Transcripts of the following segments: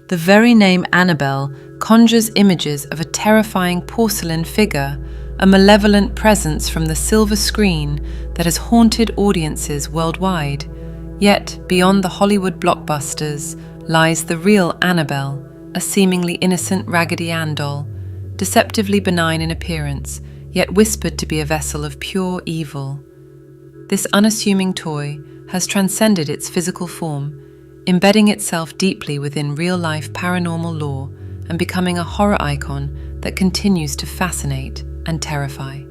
The very name Annabelle conjures images of a terrifying porcelain figure, a malevolent presence from the silver screen that has haunted audiences worldwide. Yet, beyond the Hollywood blockbusters lies the real Annabelle, a seemingly innocent Raggedy Ann doll, deceptively benign in appearance, yet whispered to be a vessel of pure evil. This unassuming toy has transcended its physical form, embedding itself deeply within real-life paranormal lore and becoming a horror icon that continues to fascinate and terrify.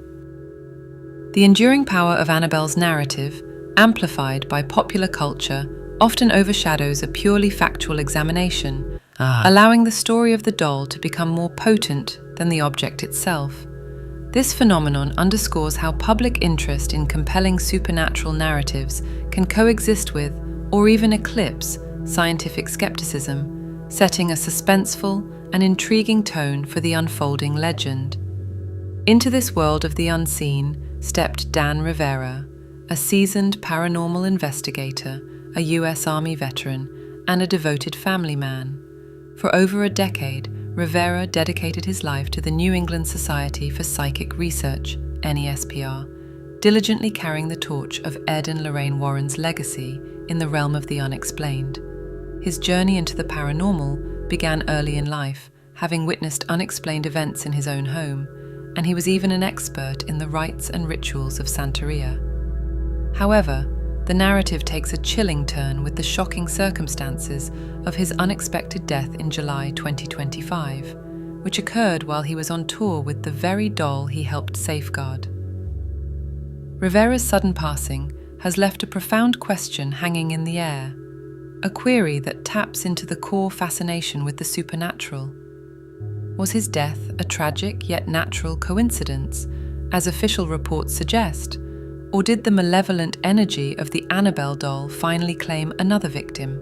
The enduring power of Annabelle's narrative, amplified by popular culture, often overshadows a purely factual examination, allowing the story of the doll to become more potent than the object itself. This phenomenon underscores how public interest in compelling supernatural narratives can coexist with, or even eclipse, scientific skepticism, setting a suspenseful and intriguing tone for the unfolding legend. Into this world of the unseen stepped Dan Rivera, a seasoned paranormal investigator, a U.S. Army veteran, and a devoted family man. For over a decade, Rivera dedicated his life to the New England Society for Psychic Research, NESPR, diligently carrying the torch of Ed and Lorraine Warren's legacy in the realm of the unexplained. His journey into the paranormal began early in life, having witnessed unexplained events in his own home, and he was even an expert in the rites and rituals of Santeria. However, the narrative takes a chilling turn with the shocking circumstances of his unexpected death in July 2025, which occurred while he was on tour with the very doll he helped safeguard. Rivera's sudden passing has left a profound question hanging in the air, a query that taps into the core fascination with the supernatural. Was his death a tragic yet natural coincidence, as official reports suggest? Or did the malevolent energy of the Annabelle doll finally claim another victim?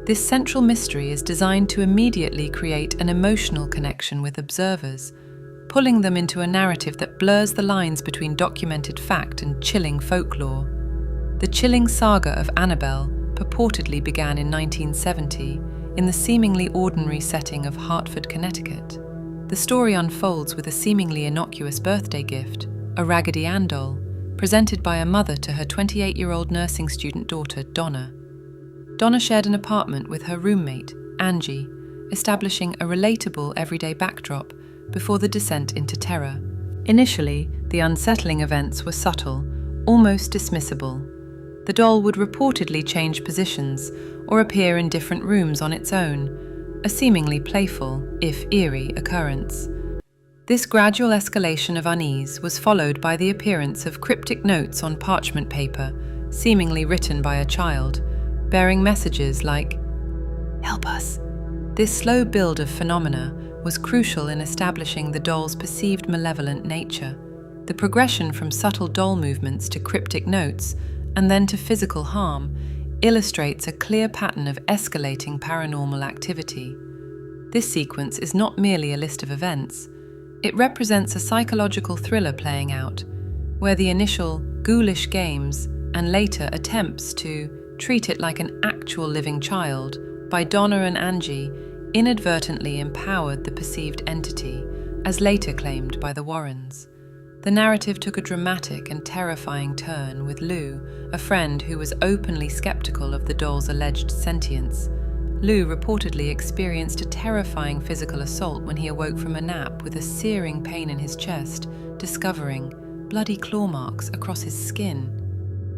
This central mystery is designed to immediately create an emotional connection with observers, pulling them into a narrative that blurs the lines between documented fact and chilling folklore. The chilling saga of Annabelle purportedly began in 1970 in the seemingly ordinary setting of Hartford, Connecticut. The story unfolds with a seemingly innocuous birthday gift, a Raggedy Ann doll, presented by a mother to her 28-year-old nursing student daughter, Donna. Donna shared an apartment with her roommate, Angie, establishing a relatable everyday backdrop before the descent into terror. Initially, the unsettling events were subtle, almost dismissible. The doll would reportedly change positions or appear in different rooms on its own, a seemingly playful, if eerie, occurrence. This gradual escalation of unease was followed by the appearance of cryptic notes on parchment paper, seemingly written by a child, bearing messages like, "Help us." This slow build of phenomena was crucial in establishing the doll's perceived malevolent nature. The progression from subtle doll movements to cryptic notes, and then to physical harm, illustrates a clear pattern of escalating paranormal activity. This sequence is not merely a list of events. It represents a psychological thriller playing out, where the initial ghoulish games and later attempts to treat it like an actual living child by Donna and Angie inadvertently empowered the perceived entity, as later claimed by the Warrens. The narrative took a dramatic and terrifying turn with Lou, a friend who was openly skeptical of the doll's alleged sentience. Lou reportedly experienced a terrifying physical assault when he awoke from a nap with a searing pain in his chest, discovering bloody claw marks across his skin.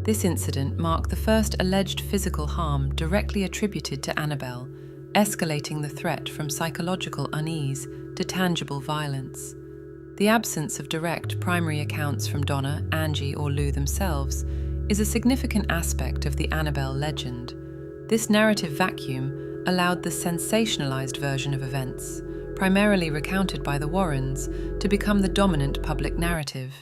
This incident marked the first alleged physical harm directly attributed to Annabelle, escalating the threat from psychological unease to tangible violence. The absence of direct primary accounts from Donna, Angie, or Lou themselves is a significant aspect of the Annabelle legend. This narrative vacuum allowed the sensationalized version of events, primarily recounted by the Warrens, to become the dominant public narrative.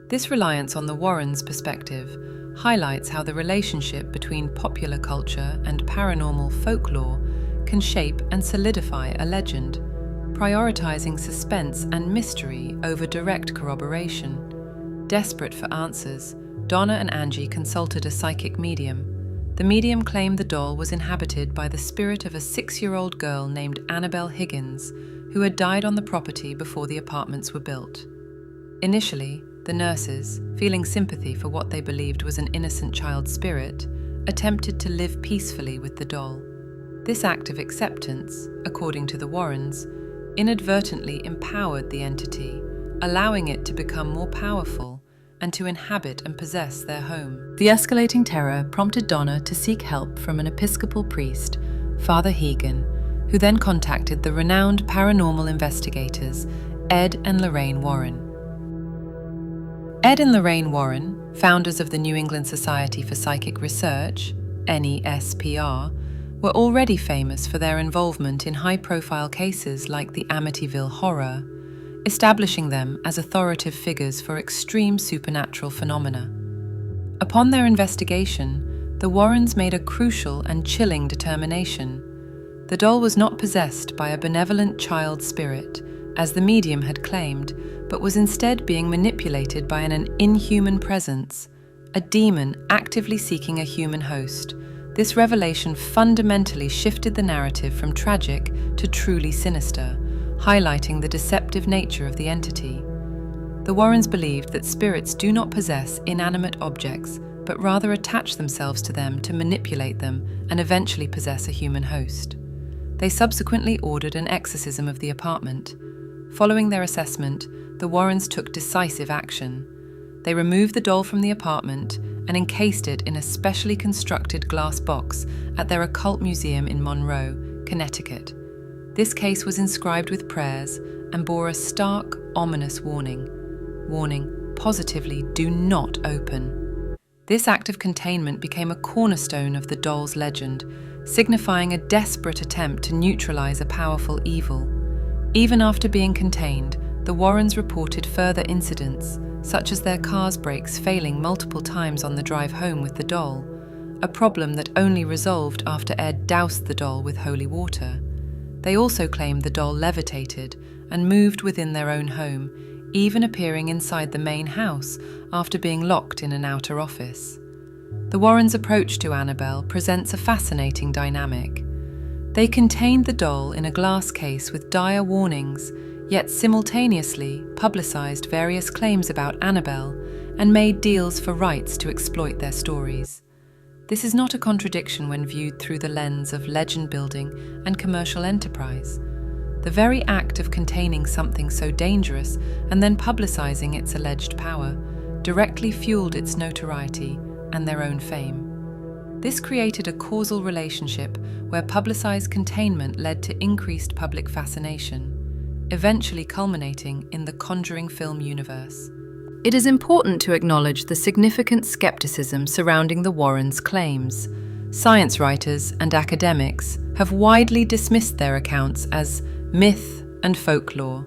This reliance on the Warrens' perspective highlights how the relationship between popular culture and paranormal folklore can shape and solidify a legend, prioritizing suspense and mystery over direct corroboration. Desperate for answers, Donna and Angie consulted a psychic medium, The medium claimed the doll was inhabited by the spirit of a 6-year-old girl named Annabelle Higgins, who had died on the property before the apartments were built. Initially, the nurses, feeling sympathy for what they believed was an innocent child's spirit, attempted to live peacefully with the doll. This act of acceptance, according to the Warrens, inadvertently empowered the entity, allowing it to become more powerful and to inhabit and possess their home. The escalating terror prompted Donna to seek help from an Episcopal priest, Father Hegan, who then contacted the renowned paranormal investigators Ed and Lorraine Warren. Ed and Lorraine Warren, founders of the New England Society for Psychic Research, NESPR, were already famous for their involvement in high-profile cases like the Amityville Horror, establishing them as authoritative figures for extreme supernatural phenomena. Upon their investigation, the Warrens made a crucial and chilling determination. The doll was not possessed by a benevolent child spirit, as the medium had claimed, but was instead being manipulated by an inhuman presence, a demon actively seeking a human host. This revelation fundamentally shifted the narrative from tragic to truly sinister, highlighting the deceptive nature of the entity. The Warrens believed that spirits do not possess inanimate objects, but rather attach themselves to them to manipulate them and eventually possess a human host. They subsequently ordered an exorcism of the apartment. Following their assessment, the Warrens took decisive action. They removed the doll from the apartment and encased it in a specially constructed glass box at their occult museum in Monroe, Connecticut. This case was inscribed with prayers and bore a stark, ominous warning. Warning, positively do not open. This act of containment became a cornerstone of the doll's legend, signifying a desperate attempt to neutralize a powerful evil. Even after being contained, the Warrens reported further incidents, such as their car's brakes failing multiple times on the drive home with the doll, a problem that only resolved after Ed doused the doll with holy water. They also claimed the doll levitated and moved within their own home, even appearing inside the main house after being locked in an outer office. The Warrens' approach to Annabelle presents a fascinating dynamic. They contained the doll in a glass case with dire warnings, yet simultaneously publicized various claims about Annabelle and made deals for rights to exploit their stories. This is not a contradiction when viewed through the lens of legend building and commercial enterprise. The very act of containing something so dangerous and then publicizing its alleged power directly fueled its notoriety and their own fame. This created a causal relationship where publicized containment led to increased public fascination, eventually culminating in the Conjuring film universe. It is important to acknowledge the significant skepticism surrounding the Warrens' claims. Science writers and academics have widely dismissed their accounts as myth and folklore,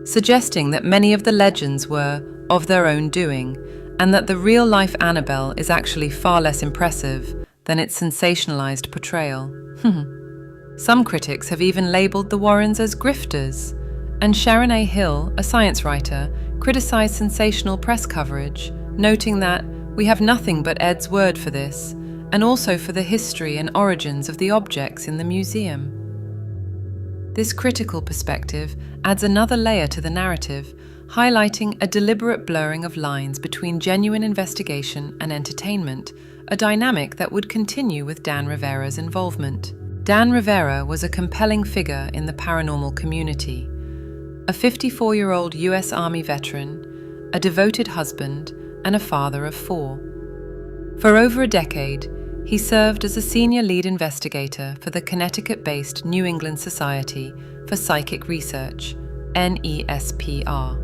suggesting that many of the legends were of their own doing, and that the real-life Annabelle is actually far less impressive than its sensationalized portrayal. Some critics have even labeled the Warrens as grifters, and Sharon A. Hill, a science writer, criticized sensational press coverage, noting that we have nothing but Ed's word for this, and also for the history and origins of the objects in the museum. This critical perspective adds another layer to the narrative, highlighting a deliberate blurring of lines between genuine investigation and entertainment, a dynamic that would continue with Dan Rivera's involvement. Dan Rivera was a compelling figure in the paranormal community. A 54-year-old U.S. Army veteran, a devoted husband, and a father of 4. For over a decade, he served as a senior lead investigator for the Connecticut-based New England Society for Psychic Research, NESPR.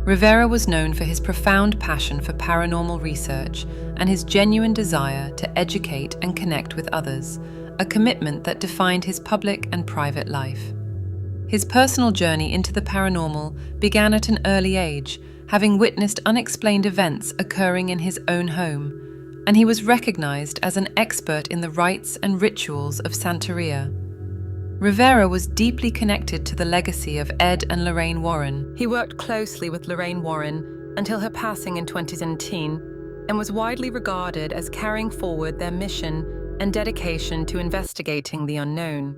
Rivera was known for his profound passion for paranormal research and his genuine desire to educate and connect with others, a commitment that defined his public and private life. His personal journey into the paranormal began at an early age, having witnessed unexplained events occurring in his own home, and he was recognized as an expert in the rites and rituals of Santeria. Rivera was deeply connected to the legacy of Ed and Lorraine Warren. He worked closely with Lorraine Warren until her passing in 2017, and was widely regarded as carrying forward their mission and dedication to investigating the unknown.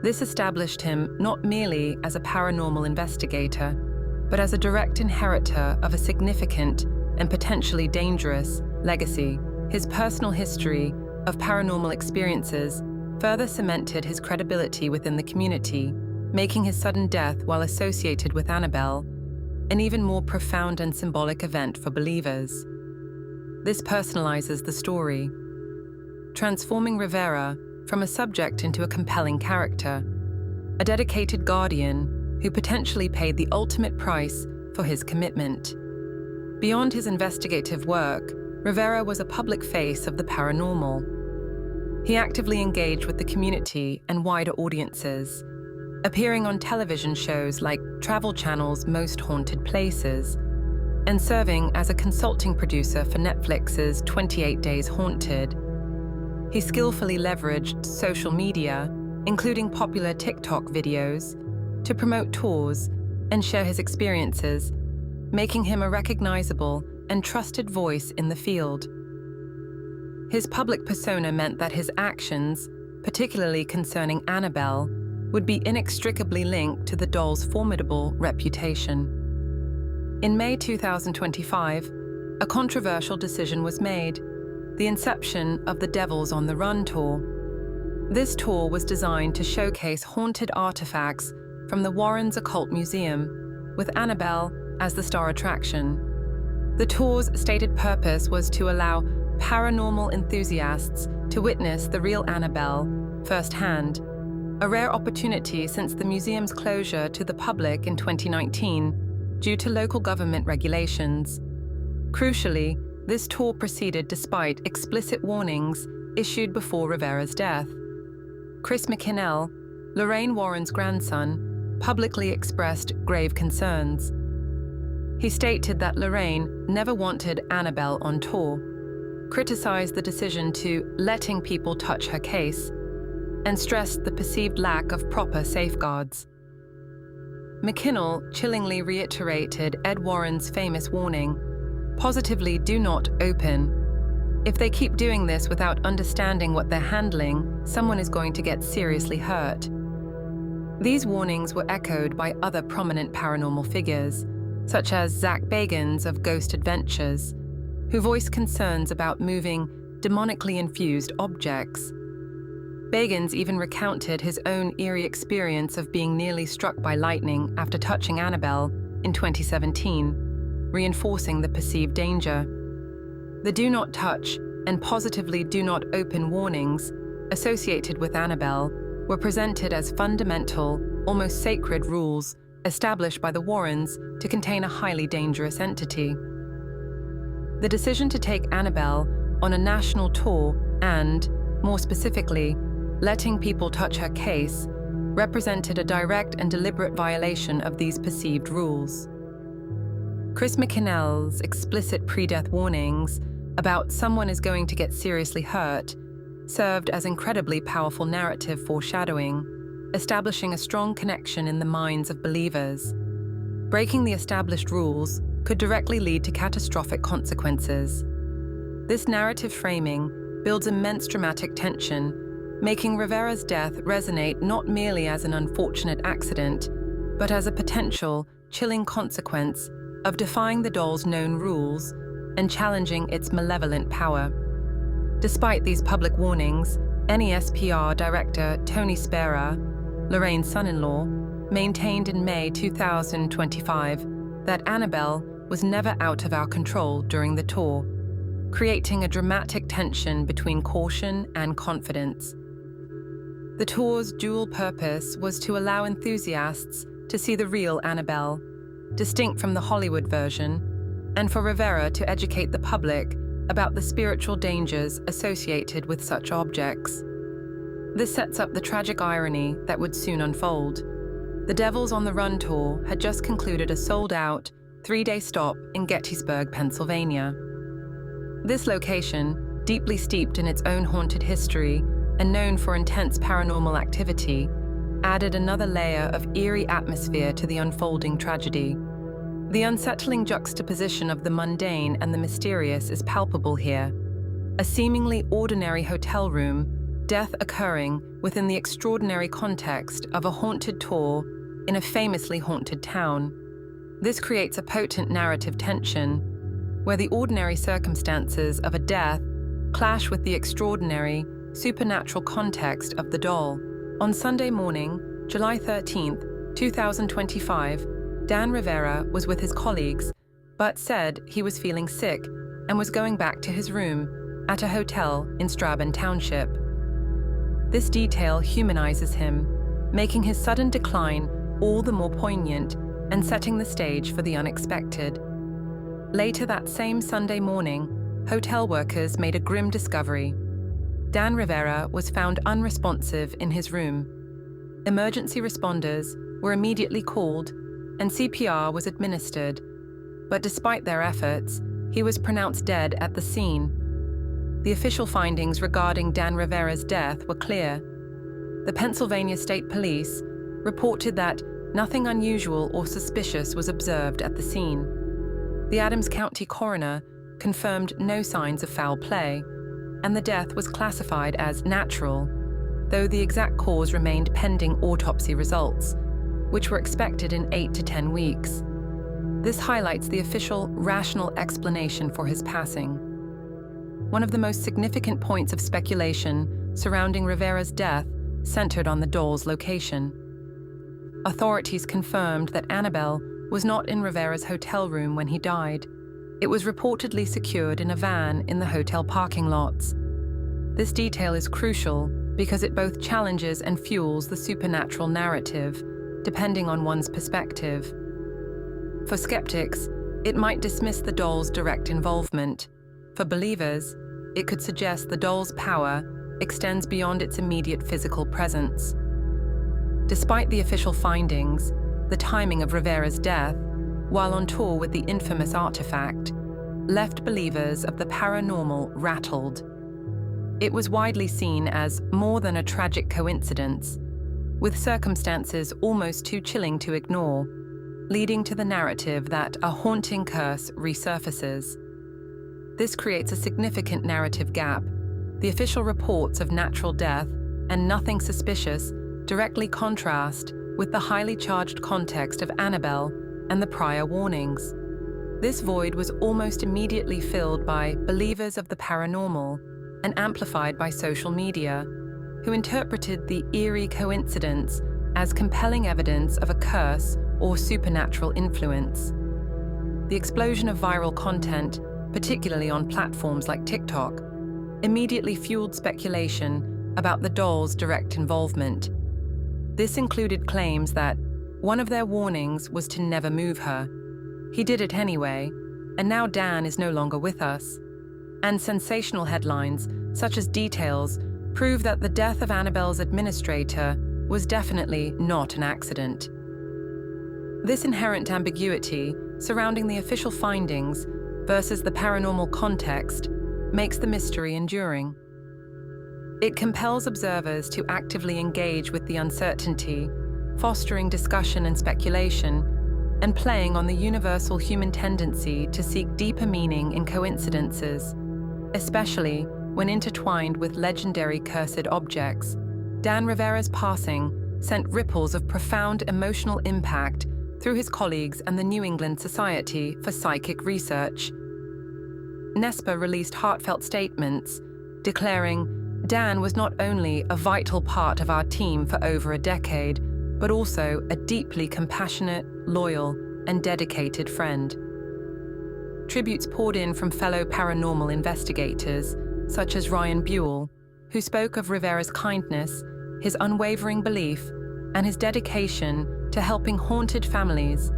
This established him not merely as a paranormal investigator, but as a direct inheritor of a significant and potentially dangerous legacy. His personal history of paranormal experiences further cemented his credibility within the community, making his sudden death while associated with Annabelle an even more profound and symbolic event for believers. This personalizes the story, transforming Rivera from a subject into a compelling character, a dedicated guardian who potentially paid the ultimate price for his commitment. Beyond his investigative work, Rivera was a public face of the paranormal. He actively engaged with the community and wider audiences, appearing on television shows like Travel Channel's Most Haunted Places, and serving as a consulting producer for Netflix's 28 Days Haunted. He skillfully leveraged social media, including popular TikTok videos, to promote tours and share his experiences, making him a recognizable and trusted voice in the field. His public persona meant that his actions, particularly concerning Annabelle, would be inextricably linked to the doll's formidable reputation. In May 2025, a controversial decision was made: the inception of the Devils on the Run tour. This tour was designed to showcase haunted artifacts from the Warrens Occult Museum, with Annabelle as the star attraction. The tour's stated purpose was to allow paranormal enthusiasts to witness the real Annabelle firsthand, a rare opportunity since the museum's closure to the public in 2019 due to local government regulations. Crucially, this tour proceeded despite explicit warnings issued before Rivera's death. Chris McKinnell, Lorraine Warren's grandson, publicly expressed grave concerns. He stated that Lorraine never wanted Annabelle on tour, criticized the decision to letting people touch her case, and stressed the perceived lack of proper safeguards. McKinnell chillingly reiterated Ed Warren's famous warning, "Positively do not open. If they keep doing this without understanding what they're handling, someone is going to get seriously hurt." These warnings were echoed by other prominent paranormal figures, such as Zach Bagans of Ghost Adventures, who voiced concerns about moving demonically infused objects. Bagans even recounted his own eerie experience of being nearly struck by lightning after touching Annabelle in 2017, reinforcing the perceived danger. The do not touch and positively do not open warnings associated with Annabelle were presented as fundamental, almost sacred rules established by the Warrens to contain a highly dangerous entity. The decision to take Annabelle on a national tour and, more specifically, letting people touch her case represented a direct and deliberate violation of these perceived rules. Chris McKinnell's explicit pre-death warnings about someone is going to get seriously hurt served as incredibly powerful narrative foreshadowing, establishing a strong connection in the minds of believers. Breaking the established rules could directly lead to catastrophic consequences. This narrative framing builds immense dramatic tension, making Rivera's death resonate not merely as an unfortunate accident, but as a potential, chilling consequence of defying the doll's known rules and challenging its malevolent power. Despite these public warnings, NESPR director Tony Spera, Lorraine's son-in-law, maintained in May 2025 that Annabelle was never out of our control during the tour, creating a dramatic tension between caution and confidence. The tour's dual purpose was to allow enthusiasts to see the real Annabelle, distinct from the Hollywood version, and for Rivera to educate the public about the spiritual dangers associated with such objects. This sets up the tragic irony that would soon unfold. The Devils on the Run tour had just concluded a sold-out, 3-day stop in Gettysburg, Pennsylvania. This location, deeply steeped in its own haunted history and known for intense paranormal activity, added another layer of eerie atmosphere to the unfolding tragedy. The unsettling juxtaposition of the mundane and the mysterious is palpable here. A seemingly ordinary hotel room, death occurring within the extraordinary context of a haunted tour in a famously haunted town. This creates a potent narrative tension, where the ordinary circumstances of a death clash with the extraordinary, supernatural context of the doll. On Sunday morning, July 13th, 2025, Dan Rivera was with his colleagues, but said he was feeling sick and was going back to his room at a hotel in Strabane Township. This detail humanizes him, making his sudden decline all the more poignant and setting the stage for the unexpected. Later that same Sunday morning, hotel workers made a grim discovery. Dan Rivera was found unresponsive in his room. Emergency responders were immediately called and CPR was administered, but despite their efforts, he was pronounced dead at the scene. The official findings regarding Dan Rivera's death were clear. The Pennsylvania State Police reported that nothing unusual or suspicious was observed at the scene. The Adams County coroner confirmed no signs of foul play, and the death was classified as natural, though the exact cause remained pending autopsy results, which were expected in 8 to 10 weeks. This highlights the official, rational explanation for his passing. One of the most significant points of speculation surrounding Rivera's death centered on the doll's location. Authorities confirmed that Annabelle was not in Rivera's hotel room when he died. It was reportedly secured in a van in the hotel parking lots. This detail is crucial because it both challenges and fuels the supernatural narrative, depending on one's perspective. For skeptics, it might dismiss the doll's direct involvement. For believers, it could suggest the doll's power extends beyond its immediate physical presence. Despite the official findings, the timing of Rivera's death, while on tour with the infamous artifact, left believers of the paranormal rattled. It was widely seen as more than a tragic coincidence, with circumstances almost too chilling to ignore, leading to the narrative that a haunting curse resurfaces. This creates a significant narrative gap. The official reports of natural death and nothing suspicious directly contrast with the highly charged context of Annabelle and the prior warnings. This void was almost immediately filled by believers of the paranormal and amplified by social media, who interpreted the eerie coincidence as compelling evidence of a curse or supernatural influence. The explosion of viral content, particularly on platforms like TikTok, immediately fueled speculation about the doll's direct involvement. This included claims that one of their warnings was to never move her. He did it anyway, and now Dan is no longer with us. And sensational headlines, such as details, prove that the death of Annabelle's administrator was definitely not an accident. This inherent ambiguity surrounding the official findings versus the paranormal context makes the mystery enduring. It compels observers to actively engage with the uncertainty, fostering discussion and speculation, and playing on the universal human tendency to seek deeper meaning in coincidences, especially when intertwined with legendary cursed objects. Dan Rivera's passing sent ripples of profound emotional impact through his colleagues and the New England Society for Psychic Research. NESPA released heartfelt statements declaring, Dan was not only a vital part of our team for over a decade, but also a deeply compassionate, loyal, and dedicated friend. Tributes poured in from fellow paranormal investigators, such as Ryan Buell, who spoke of Rivera's kindness, his unwavering belief, and his dedication to helping haunted families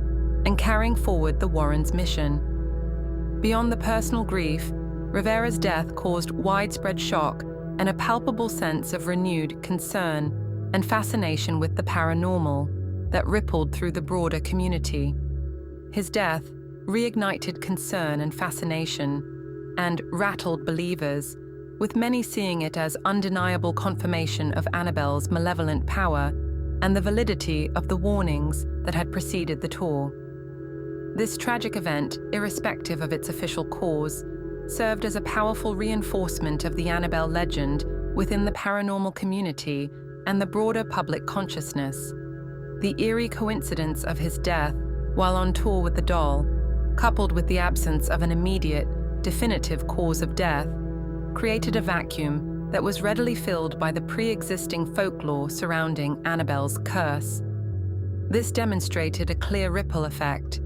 and carrying forward the Warrens' mission. Beyond the personal grief, Rivera's death caused widespread shock and a palpable sense of renewed concern and fascination with the paranormal that rippled through the broader community. His death reignited concern and fascination and rattled believers, with many seeing it as undeniable confirmation of Annabelle's malevolent power and the validity of the warnings that had preceded the tour. This tragic event, irrespective of its official cause, served as a powerful reinforcement of the Annabelle legend within the paranormal community and the broader public consciousness. The eerie coincidence of his death while on tour with the doll, coupled with the absence of an immediate, definitive cause of death, created a vacuum that was readily filled by the pre-existing folklore surrounding Annabelle's curse. This demonstrated a clear ripple effect.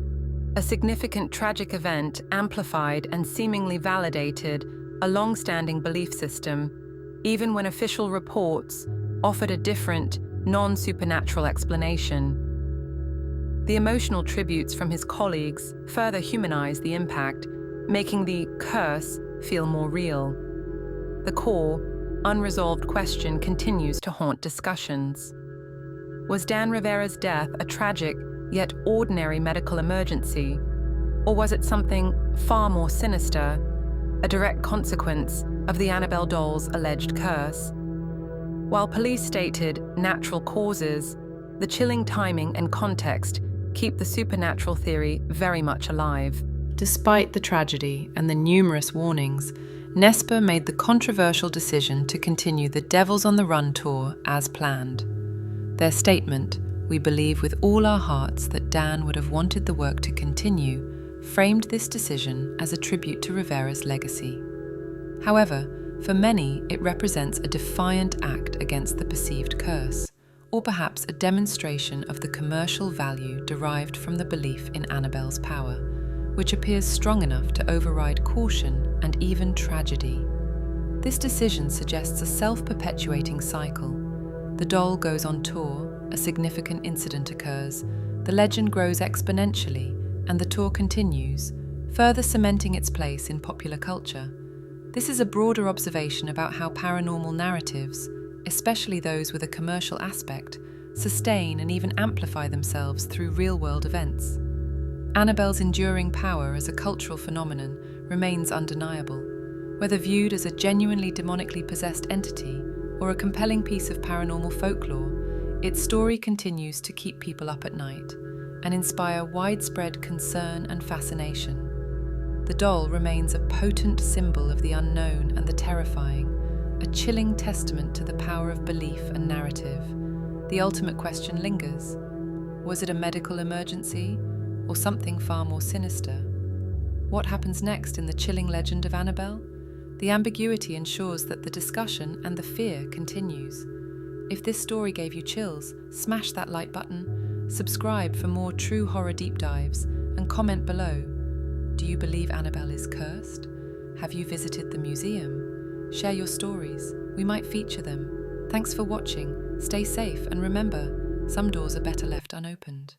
A significant tragic event amplified and seemingly validated a long-standing belief system, even when official reports offered a different, non-supernatural explanation. The emotional tributes from his colleagues further humanized the impact, making the curse feel more real. The core, unresolved question continues to haunt discussions. Was Dan Rivera's death a tragic, yet ordinary medical emergency? Or was it something far more sinister, a direct consequence of the Annabelle doll's alleged curse? While police stated natural causes, the chilling timing and context keep the supernatural theory very much alive. Despite the tragedy and the numerous warnings, Nesper made the controversial decision to continue the Devils on the Run tour as planned. Their statement, "We believe with all our hearts that Dan would have wanted the work to continue," framed this decision as a tribute to Rivera's legacy. However, for many, it represents a defiant act against the perceived curse, or perhaps a demonstration of the commercial value derived from the belief in Annabelle's power, which appears strong enough to override caution and even tragedy. This decision suggests a self-perpetuating cycle. The doll goes on tour, a significant incident occurs, the legend grows exponentially, and the tour continues, further cementing its place in popular culture. This is a broader observation about how paranormal narratives, especially those with a commercial aspect, sustain and even amplify themselves through real-world events. Annabelle's enduring power as a cultural phenomenon remains undeniable. Whether viewed as a genuinely demonically possessed entity or a compelling piece of paranormal folklore, its story continues to keep people up at night and inspire widespread concern and fascination. The doll remains a potent symbol of the unknown and the terrifying, a chilling testament to the power of belief and narrative. The ultimate question lingers. Was it a medical emergency or something far more sinister? What happens next in the chilling legend of Annabelle? The ambiguity ensures that the discussion and the fear continues. If this story gave you chills, smash that like button, subscribe for more true horror deep dives, and comment below. Do you believe Annabelle is cursed? Have you visited the museum? Share your stories. We might feature them. Thanks for watching. Stay safe and remember, some doors are better left unopened.